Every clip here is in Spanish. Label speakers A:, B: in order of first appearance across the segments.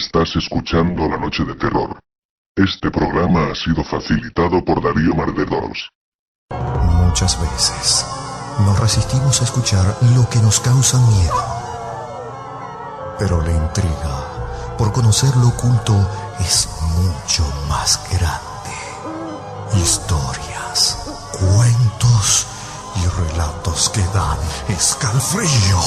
A: Estás escuchando La Noche de Terror. Este programa ha sido facilitado por Darío Mardedors.
B: Muchas veces nos resistimos a escuchar lo que nos causa miedo. Pero la intriga por conocer lo oculto es mucho más grande. Historias, cuentos y relatos que dan escalofrío.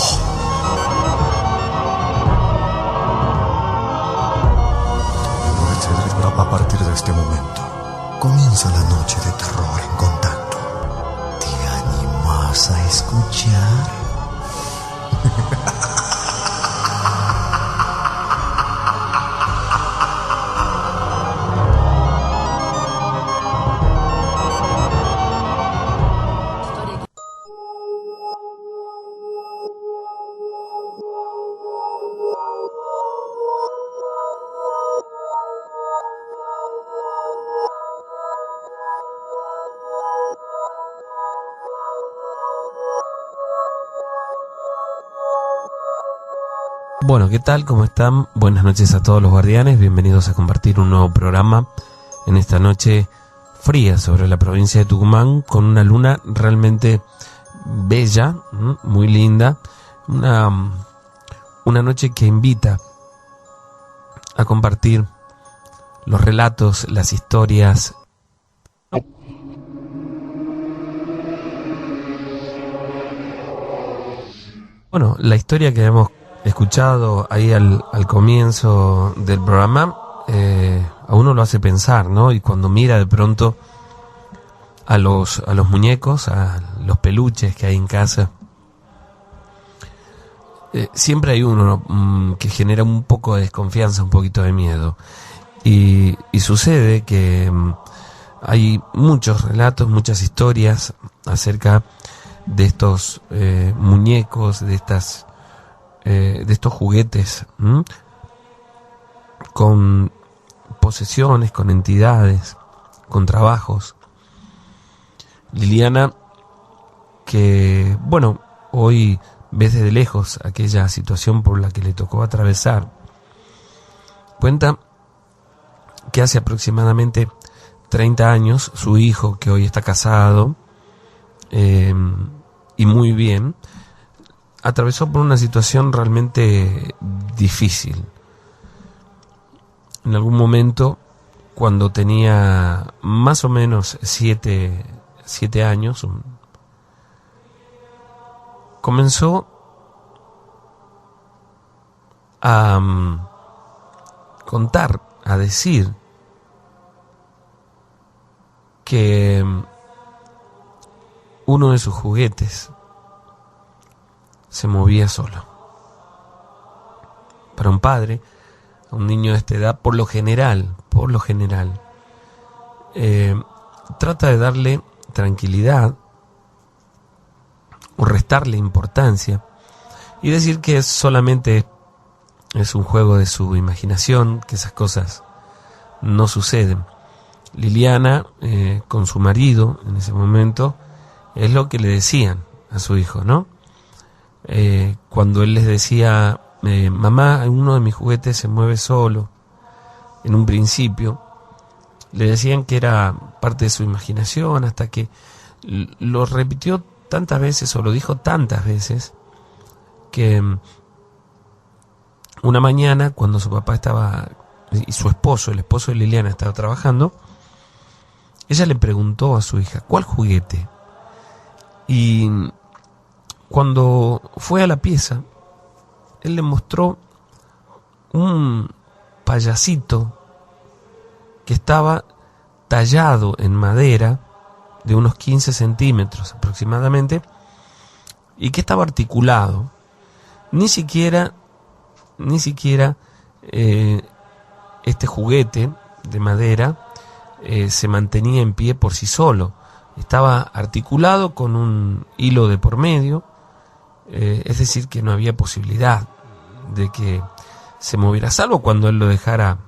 B: A partir de este momento comienza la noche de terror en contacto. ¿Te animas a escuchar?
C: Bueno, ¿qué tal? ¿Cómo están? Buenas noches a todos los guardianes, bienvenidos a compartir un nuevo programa en esta noche fría sobre la provincia de Tucumán, con una luna realmente bella, muy linda, una noche que invita a compartir los relatos, las historias. Bueno, la historia que hemos escuchado ahí al comienzo del programa, a uno lo hace pensar, ¿no? Y cuando mira de pronto a los muñecos, a los peluches que hay en casa, siempre hay uno, ¿no? Que genera un poco de desconfianza, un poquito de miedo. Y sucede que hay muchos relatos, muchas historias acerca de estos muñecos, de estos juguetes, con posesiones, con entidades, con trabajos. Liliana, que bueno, hoy ves desde lejos aquella situación por la que le tocó atravesar, cuenta que hace aproximadamente 30 años su hijo, que hoy está casado y muy bien, atravesó por una situación realmente difícil. En algún momento, cuando tenía más o menos 7 años, comenzó a contar, a decir que uno de sus juguetes se movía solo. Para un padre, a un niño de esta edad, por lo general, trata de darle tranquilidad o restarle importancia y decir que solamente es un juego de su imaginación, que esas cosas no suceden. Liliana, con su marido en ese momento, es lo que le decían a su hijo, ¿no? Cuando él les decía, mamá, uno de mis juguetes se mueve solo, en un principio, le decían que era parte de su imaginación, hasta que lo repitió tantas veces, o lo dijo tantas veces, que una mañana, cuando su papá estaba, y su esposo, el esposo de Liliana, estaba trabajando, ella le preguntó a su hija, ¿cuál juguete? Y cuando fue a la pieza, él le mostró un payasito que estaba tallado en madera de unos 15 centímetros aproximadamente y que estaba articulado. Ni siquiera este juguete de madera se mantenía en pie por sí solo. Estaba articulado con un hilo de por medio, es decir, que no había posibilidad de que se moviera, salvo cuando él lo dejara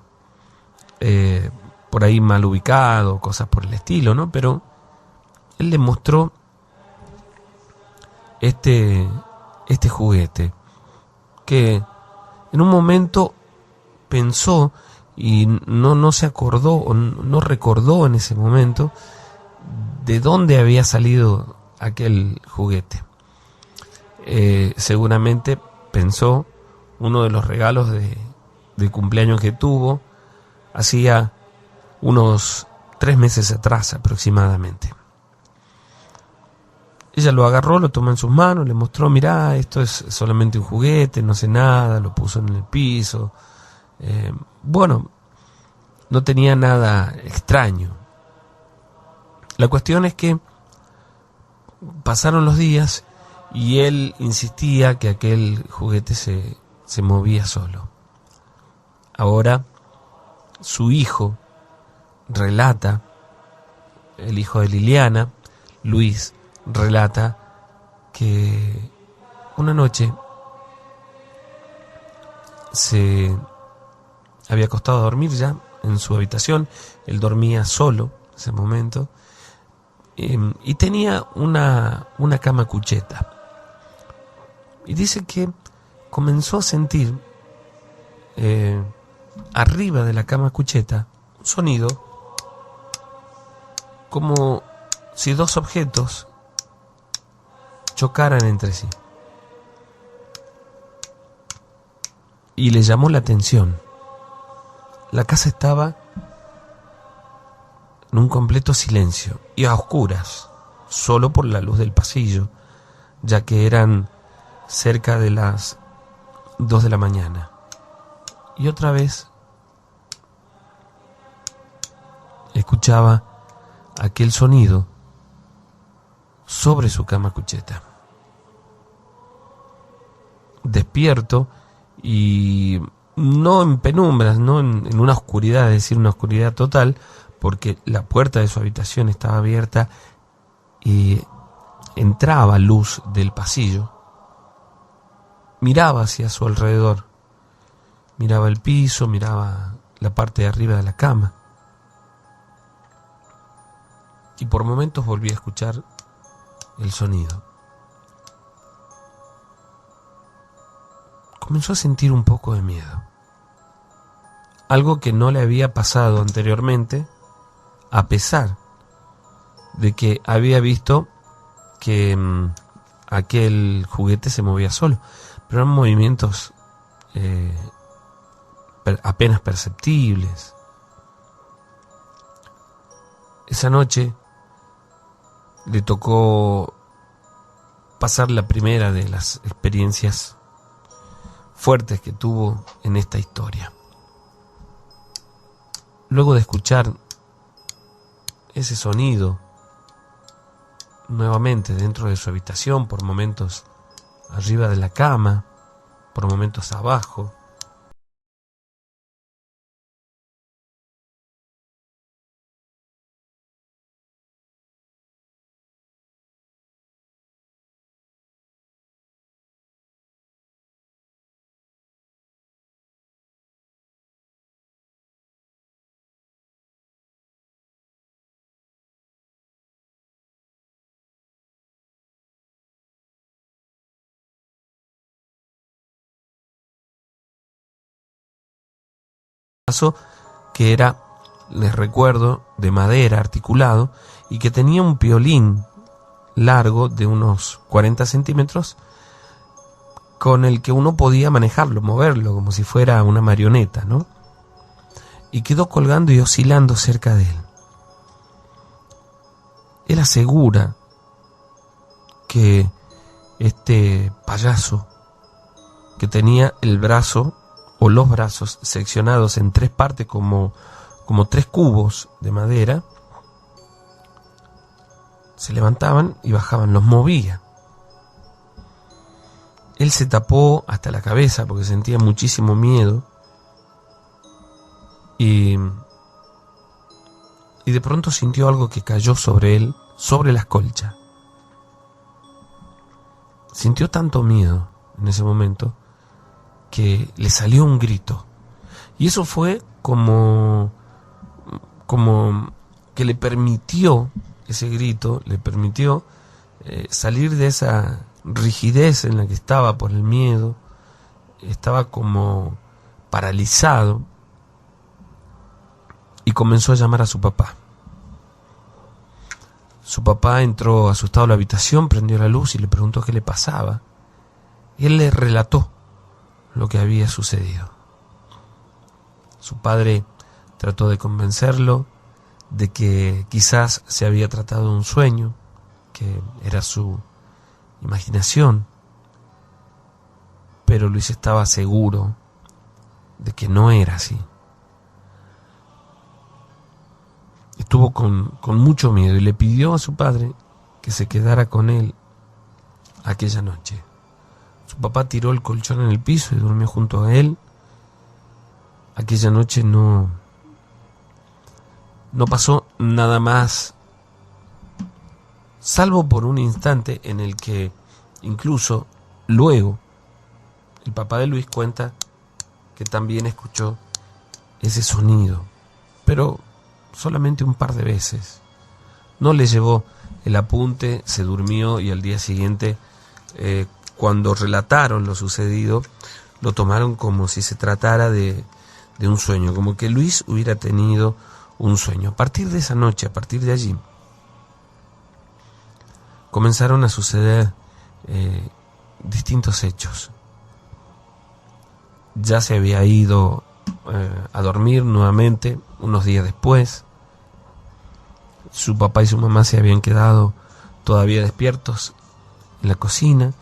C: por ahí mal ubicado, cosas por el estilo, ¿no? Pero él le mostró este juguete que en un momento pensó y no se acordó o no recordó en ese momento de dónde había salido aquel juguete. Seguramente pensó uno de los regalos de cumpleaños que tuvo hacía unos 3 meses atrás aproximadamente. Ella lo agarró, lo tomó en sus manos, le mostró, mirá, esto es solamente un juguete, no sé nada, lo puso en el piso. Bueno, no tenía nada extraño. La cuestión es que pasaron los días y él insistía que aquel juguete se movía solo. Ahora su hijo relata, el hijo de Liliana, Luis, relata que una noche se había acostado a dormir ya en su habitación. Él dormía solo en ese momento y tenía una cama cucheta. Y dice que comenzó a sentir arriba de la cama cucheta un sonido como si dos objetos chocaran entre sí. Y le llamó la atención. La casa estaba en un completo silencio y a oscuras, solo por la luz del pasillo, ya que eran cerca de las 2 de la mañana. Y otra vez escuchaba aquel sonido sobre su cama cucheta. Despierto y no en penumbras, no en una oscuridad, es decir, una oscuridad total, porque la puerta de su habitación estaba abierta y entraba luz del pasillo. Miraba hacia su alrededor, miraba el piso, miraba la parte de arriba de la cama, y por momentos volví a escuchar el sonido. Comenzó a sentir un poco de miedo, algo que no le había pasado anteriormente, a pesar de que había visto que aquel juguete se movía solo, pero eran movimientos apenas perceptibles. Esa noche le tocó pasar la primera de las experiencias fuertes que tuvo en esta historia. Luego de escuchar ese sonido nuevamente dentro de su habitación, por momentos arriba de la cama, por momentos abajo, que era, les recuerdo, de madera articulado y que tenía un piolín largo de unos 40 centímetros con el que uno podía manejarlo, moverlo como si fuera una marioneta, ¿no? Y quedó colgando y oscilando cerca de él. Él asegura que este payaso, que tenía el brazo o los brazos seccionados en 3 partes como 3 cubos de madera, se levantaban y bajaban, los movía. Él se tapó hasta la cabeza porque sentía muchísimo miedo y de pronto sintió algo que cayó sobre él, sobre las colchas. Sintió tanto miedo en ese momento que le salió un grito. Y eso fue como que le permitió, ese grito, le permitió salir de esa rigidez en la que estaba por el miedo. Estaba como paralizado, y comenzó a llamar a su papá. Su papá entró asustado a la habitación, prendió la luz y le preguntó qué le pasaba. Y él le relató lo que había sucedido. Su padre trató de convencerlo de que quizás se había tratado de un sueño, que era su imaginación, pero Luis estaba seguro de que no era así. Estuvo con mucho miedo y le pidió a su padre que se quedara con él aquella noche. Su papá tiró el colchón en el piso y durmió junto a él. Aquella noche no pasó nada más, salvo por un instante en el que incluso luego el papá de Luis cuenta que también escuchó ese sonido, pero solamente un par de veces. No le llevó el apunte, se durmió y al día siguiente, cuando relataron lo sucedido, lo tomaron como si se tratara de un sueño, como que Luis hubiera tenido un sueño. A partir de esa noche, a partir de allí, comenzaron a suceder distintos hechos. Ya se había ido a dormir nuevamente unos días después. Su papá y su mamá se habían quedado todavía despiertos en la cocina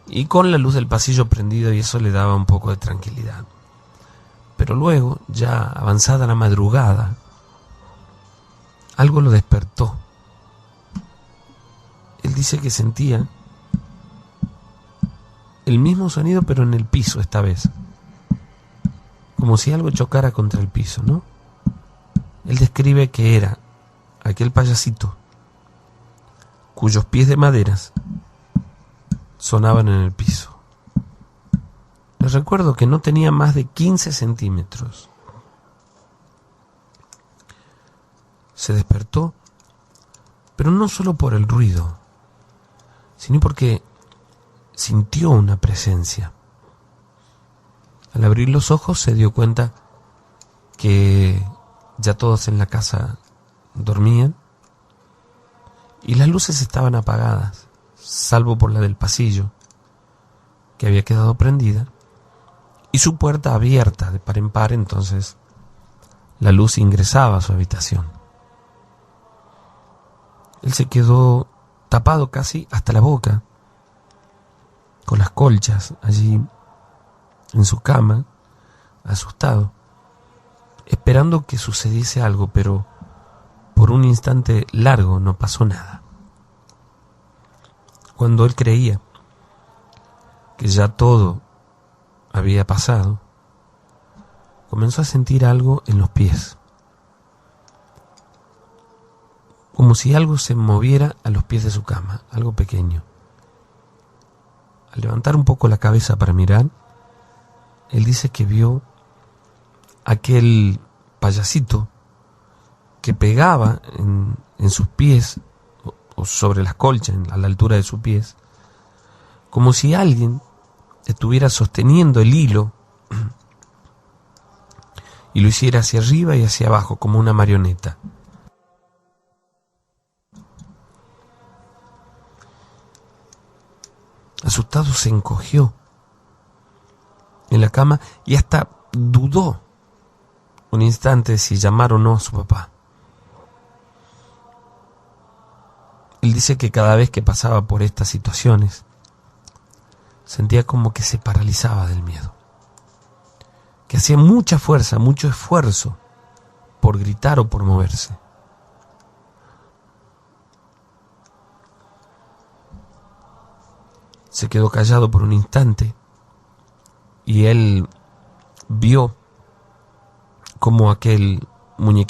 C: y con la luz del pasillo prendida, y eso le daba un poco de tranquilidad. Pero luego, ya avanzada la madrugada, algo lo despertó. Él dice que sentía el mismo sonido, pero en el piso esta vez, como si algo chocara contra el piso, ¿no? Él describe que era aquel payasito cuyos pies de maderas sonaban en el piso. Les recuerdo que no tenía más de 15 centímetros. Se despertó, pero no solo por el ruido, sino porque sintió una presencia. Al abrir los ojos se dio cuenta que ya todos en la casa dormían y las luces estaban apagadas, salvo por la del pasillo, que había quedado prendida, y su puerta abierta de par en par. Entonces la luz ingresaba a su habitación. Él se quedó tapado casi hasta la boca, con las colchas allí en su cama, asustado, esperando que sucediese algo, pero por un instante largo no pasó nada. Cuando él creía que ya todo había pasado, comenzó a sentir algo en los pies, como si algo se moviera a los pies de su cama, algo pequeño. Al levantar un poco la cabeza para mirar, él dice que vio aquel payasito que pegaba en sus pies o sobre las colchas, a la altura de sus pies, como si alguien estuviera sosteniendo el hilo y lo hiciera hacia arriba y hacia abajo como una marioneta. Asustado se encogió en la cama y hasta dudó un instante si llamar o no a su papá. Él dice que cada vez que pasaba por estas situaciones sentía como que se paralizaba del miedo, que hacía mucha fuerza, mucho esfuerzo por gritar o por moverse. Se quedó callado por un instante y él vio como aquel muñequito